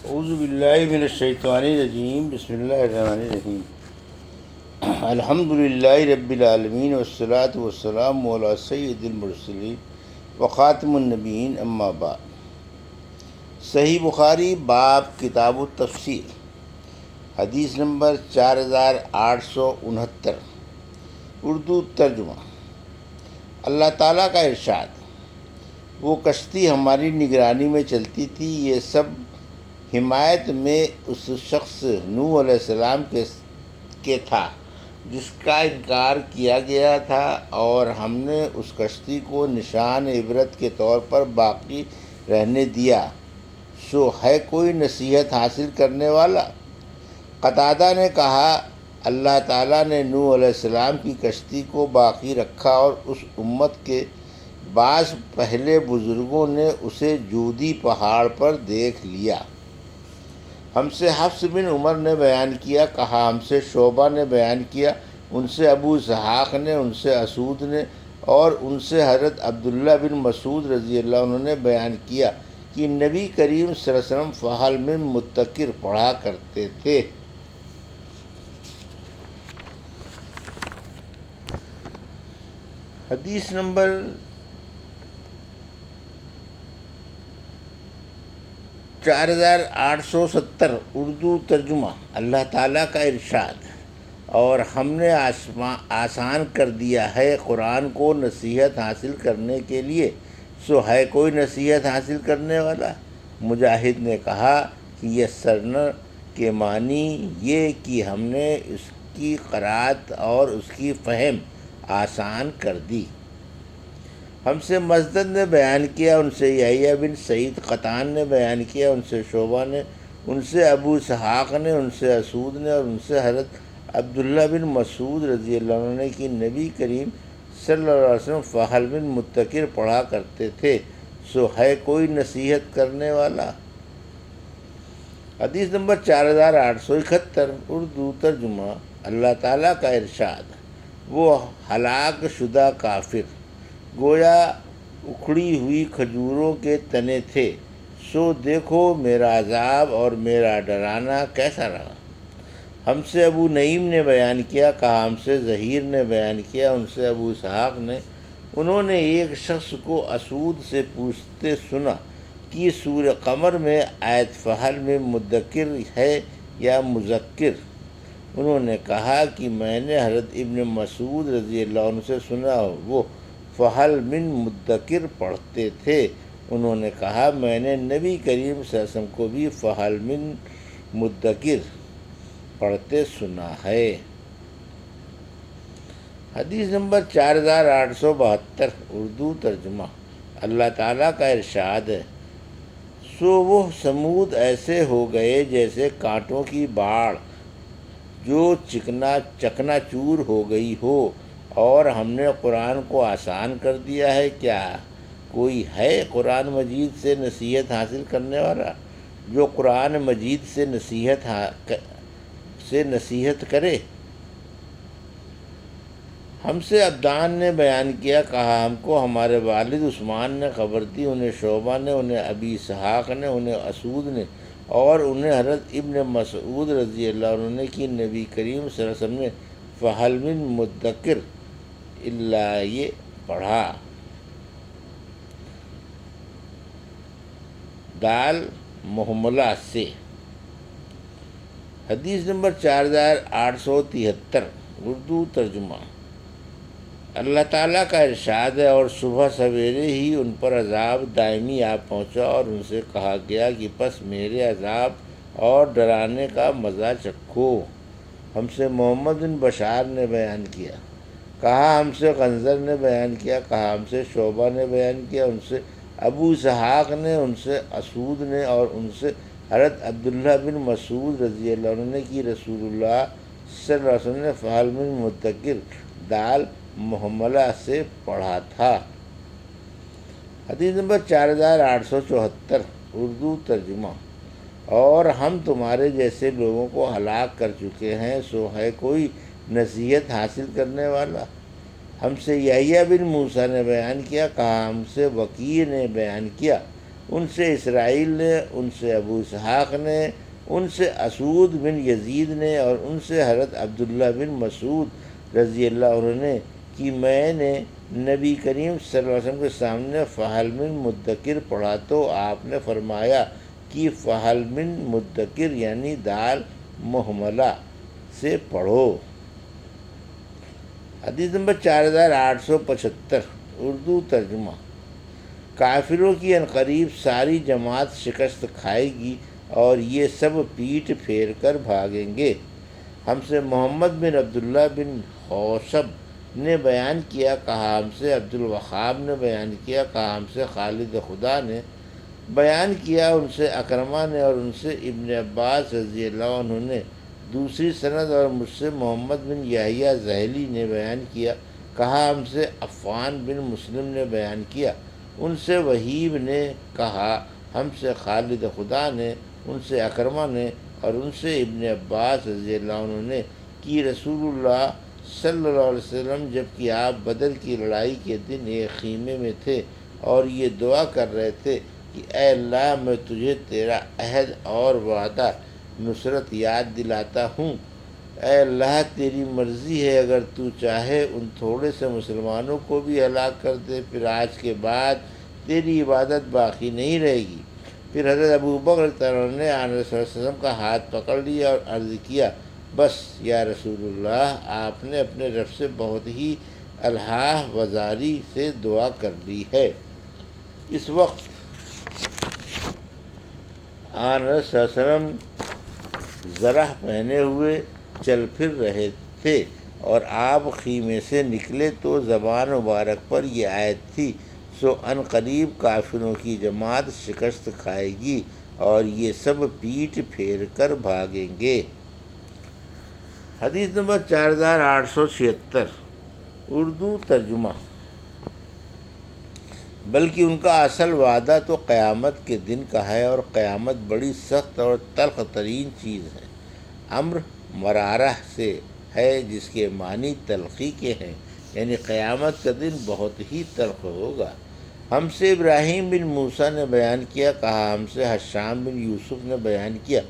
اعوذ باللہ من الشیطان الرجیم، بسم اللہ الرحمن الرحیم۔ الحمد للہ رب العالمین والصلاة والسلام علی سید المرسلین وخاتم النبیین، اما بعد۔ صحیح بخاری باب کتاب التفسیر، حدیث نمبر 4869، اردو ترجمہ۔ اللہ تعالیٰ کا ارشاد: وہ کشتی ہماری نگرانی میں چلتی تھی، یہ سب حمایت میں اس شخص نوح علیہ السلام کے تھا جس کا انکار کیا گیا تھا، اور ہم نے اس کشتی کو نشان عبرت کے طور پر باقی رہنے دیا، سو ہے کوئی نصیحت حاصل کرنے والا؟ قتادہ نے کہا، اللہ تعالیٰ نے نوح علیہ السلام کی کشتی کو باقی رکھا، اور اس امت کے بعض پہلے بزرگوں نے اسے جودی پہاڑ پر دیکھ لیا۔ ہم سے حفص بن عمر نے بیان کیا، کہا ہم سے شعبہ نے بیان کیا، ان سے ابو اسحاق نے، ان سے اسود نے، اور ان سے حضرت عبداللہ بن مسعود رضی اللہ عنہ نے بیان کیا کہ نبی کریم صلی اللہ علیہ وسلم فہل من مدکر پڑھا کرتے تھے۔ حدیث نمبر 4870، اردو ترجمہ۔ اللہ تعالیٰ کا ارشاد: اور ہم نے آسان کر دیا ہے قرآن کو نصیحت حاصل کرنے کے لیے، سو ہے کوئی نصیحت حاصل کرنے والا؟ مجاہد نے کہا کہ یسرنا کے معنی یہ کہ ہم نے اس کی قرأت اور اس کی فہم آسان کر دی۔ ہم سے مسدد نے بیان کیا، ان سے یحییٰ بن سعید قطان نے بیان کیا، ان سے شعبہ نے، ان سے ابو اسحاق نے، ان سے اسود نے، اور ان سے حضرت عبداللہ بن مسعود رضی اللہ عنہ نے کہ نبی کریم صلی اللہ علیہ وسلم فہل من مدکر پڑھا کرتے تھے، سو ہے کوئی نصیحت کرنے والا؟ حدیث نمبر 4871، اردو ترجمہ۔ اللہ تعالیٰ کا ارشاد: وہ ہلاک شدہ کافر گویا اکھڑی ہوئی کھجوروں کے تنے تھے، سو دیکھو میرا عذاب اور میرا ڈرانا کیسا رہا۔ ہم سے ابو نعیم نے بیان کیا، کہا ہم سے زہیر نے بیان کیا، ان سے ابو اسحاق نے، انہوں نے ایک شخص کو اسود سے پوچھتے سنا کہ سورہ قمر میں آیت فہل میں مدکر ہے یا مذکر؟ انہوں نے کہا کہ میں نے حضرت ابن مسعود رضی اللہ عنہ سے سنا، وہ فہل من مدکر پڑھتے تھے۔ انہوں نے کہا میں نے نبی کریم صلی اللہ علیہ وسلم کو بھی فہل من مدکر پڑھتے سنا ہے۔ حدیث نمبر 4872، اردو ترجمہ۔ اللہ تعالیٰ کا ارشاد ہے: سو وہ سمود ایسے ہو گئے جیسے کانٹوں کی باڑ جو چکنا چور ہو گئی ہو، اور ہم نے قرآن کو آسان کر دیا ہے۔ کیا کوئی ہے قرآن مجید سے نصیحت حاصل کرنے والا جو قرآن مجید سے نصیحت کرے؟ ہم سے عبدان نے بیان کیا، کہا ہم کو ہمارے والد عثمان نے خبر دی، انہیں شعبہ نے، انہیں ابی اسحاق نے، انہیں اسود نے، اور انہیں حضرت ابن مسعود رضی اللہ عنہ نے کہ نبی کریم صلی اللہ علیہ وسلم نے فہل من مدکر اللہ یہ پڑھا۔ دال محملہ سے۔ حدیث نمبر 4873، اردو ترجمہ۔ اللہ تعالیٰ کا ارشاد ہے: اور صبح سویرے ہی ان پر عذاب دائمی آ پہنچا، اور ان سے کہا گیا کہ پس میرے عذاب اور ڈرانے کا مزہ چکھو۔ ہم سے محمد بن بشار نے بیان کیا، کہا ہم سے غنزر نے بیان کیا، کہا ہم سے شعبہ نے بیان کیا، ان سے ابو اسحاق نے، ان سے اسود نے، اور ان سے حضرت عبداللہ بن مسعود رضی اللہ عنہ نے کہ رسول اللہ صلی اللہ علیہ وسلم نے فہل من مدکر دال محملہ سے پڑھا تھا۔ حدیث نمبر 4874، اردو ترجمہ۔ اور ہم تمہارے جیسے لوگوں کو ہلاک کر چکے ہیں، سو ہے کوئی نصیحت حاصل کرنے والا؟ ہم سے یحییٰ بن موسیٰ نے بیان کیا، کہا ہم سے وکیع نے بیان کیا، ان سے اسرائیل نے، ان سے ابو اسحاق نے، ان سے اسود بن یزید نے، اور ان سے حضرت عبداللہ بن مسعود رضی اللہ عنہ نے کہ میں نے نبی کریم صلی اللہ علیہ وسلم کے سامنے فہل من مدکر پڑھا تو آپ نے فرمایا کہ فہل من مدکر یعنی دال محملہ سے پڑھو۔ حدیث نمبر 4875 اردو ترجمہ۔ کافروں کی عنقریب ساری جماعت شکست کھائے گی اور یہ سب پیٹ پھیر کر بھاگیں گے۔ ہم سے محمد بن عبداللہ بن حوشب نے بیان کیا، کہا ہم سے عبد الوہاب نے بیان کیا، کہا ہم سے خالد خدا نے بیان کیا، ان سے اکرمہ نے، اور ان سے ابن عباس رضی اللہ عنہ نے دوسری سند، اور مجھ سے محمد بن یحییٰ ذہلی نے بیان کیا، کہا ہم سے عفان بن مسلم نے بیان کیا، ان سے وہیب نے، کہا ہم سے خالد خدا نے، ان سے اکرمہ نے، اور ان سے ابن عباس رضی اللہ عنہ نے کہ رسول اللہ صلی اللہ علیہ وسلم جب کہ آپ بدر کی لڑائی کے دن ایک خیمے میں تھے اور یہ دعا کر رہے تھے کہ اے اللہ میں تجھے تیرا عہد اور وعدہ نصرت یاد دلاتا ہوں، اے اللہ تیری مرضی ہے، اگر تو چاہے ان تھوڑے سے مسلمانوں کو بھی ہلاک کر دے، پھر آج کے بعد تیری عبادت باقی نہیں رہے گی۔ پھر حضرت ابو بکر رضی اللہ عنہ نے آن صلی اللہ علیہ وسلم کا ہاتھ پکڑ لیا اور عرض کیا، بس یا رسول اللہ، آپ نے اپنے رب سے بہت ہی الحاح وزاری سے دعا کر لی ہے۔ اس وقت آن صلی اللہ علیہ وسلم زرہ پہنے ہوئے چل پھر رہے تھے اور آپ خیمے سے نکلے تو زبان مبارک پر یہ آیت تھی، سو ان قریب کافروں کی جماعت شکست کھائے گی اور یہ سب پیٹ پھیر کر بھاگیں گے۔ حدیث نمبر 4876 اردو ترجمہ۔ بلکہ ان کا اصل وعدہ تو قیامت کے دن کا ہے، اور قیامت بڑی سخت اور تلخ ترین چیز ہے۔ امر مرارہ سے ہے جس کے معنی تلخی کے ہیں، یعنی قیامت کا دن بہت ہی تلخ ہوگا۔ ہم سے ابراہیم بن موسیٰ نے بیان کیا، کہا ہم سے حشام بن یوسف نے بیان کیا،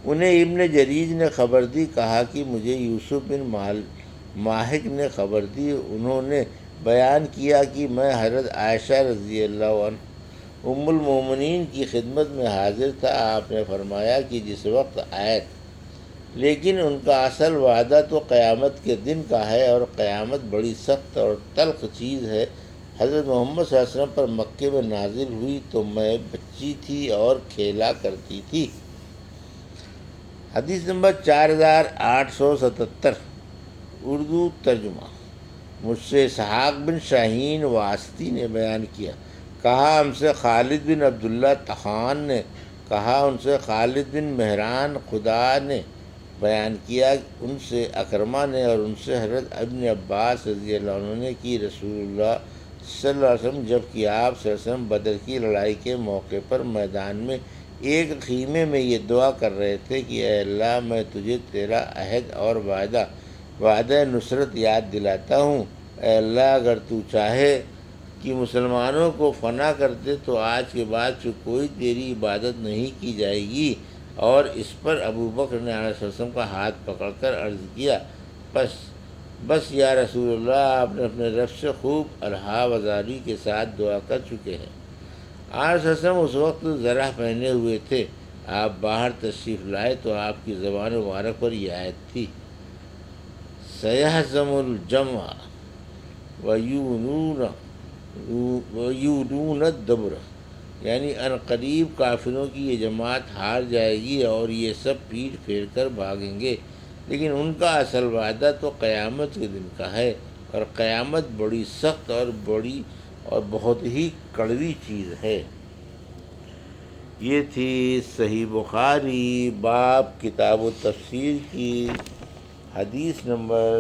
انہیں ابن جریج نے خبر دی، کہا کہ مجھے یوسف بن ماہک نے خبر دی، انہوں نے بیان کیا کہ میں حضرت عائشہ رضی اللہ عنہ ام المومنین کی خدمت میں حاضر تھا، آپ نے فرمایا کہ جس وقت آیت لیکن ان کا اصل وعدہ تو قیامت کے دن کا ہے اور قیامت بڑی سخت اور تلخ چیز ہے، حضرت محمد صلی اللہ علیہ وسلم پر مکے میں نازل ہوئی تو میں بچی تھی اور کھیلا کرتی تھی۔ حدیث نمبر 4877 اردو ترجمہ۔ مجھ سے اسحاق بن شاہین واسطی نے بیان کیا، کہا ہم سے خالد بن عبداللہ طحان نے، کہا ان سے خالد بن مہران خدا نے بیان کیا، ان سے اکرمہ نے، اور ان سے حضرت ابن عباس رضی اللہ عنہ نے کہ رسول اللہ صلی اللہ علیہ وسلم جب کہ آپ صلی اللہ علیہ وسلم بدر کی لڑائی کے موقع پر میدان میں ایک خیمے میں یہ دعا کر رہے تھے کہ اے اللہ میں تجھے تیرا عہد اور وعدہ نصرت یاد دلاتا ہوں، اے اللہ اگر تو چاہے کہ مسلمانوں کو فنا کر دے تو آج کے بعد سے کوئی تیری عبادت نہیں کی جائے گی۔ اور اس پر ابو بکر نے علیہ وسلم کا ہاتھ پکڑ کر عرض کیا، بس یا رسول اللہ، آپ نے اپنے رب سے خوب الحاح وزاری کے ساتھ دعا کر چکے ہیں۔ علیہ وسلم اس وقت زرہ پہنے ہوئے تھے، آپ باہر تشریف لائے تو آپ کی زبان مبارک پر یہ آیت تھی، سَيَهْزَمُ الْجَمْعَ وَيُوَلُّونَ الدُّبُرَ، یعنی ان قریب کافروں کی یہ جماعت ہار جائے گی اور یہ سب پیٹ پھیر کر بھاگیں گے، لیکن ان کا اصل وعدہ تو قیامت کے دن کا ہے اور قیامت بڑی سخت اور بہت ہی کڑوی چیز ہے۔ یہ تھی صحیح بخاری باب کتاب التفسیر کی حدیث نمبر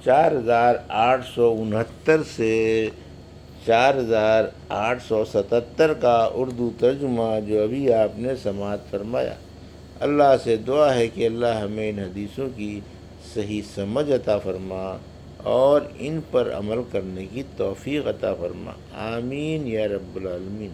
4869 سے 4877 کا اردو ترجمہ جو ابھی آپ نے سماعت فرمایا۔ اللہ سے دعا ہے کہ اللہ ہمیں ان حدیثوں کی صحیح سمجھ عطا فرما۔ اور ان پر عمل کرنے کی توفیق عطا فرما، آمین یا رب العالمین۔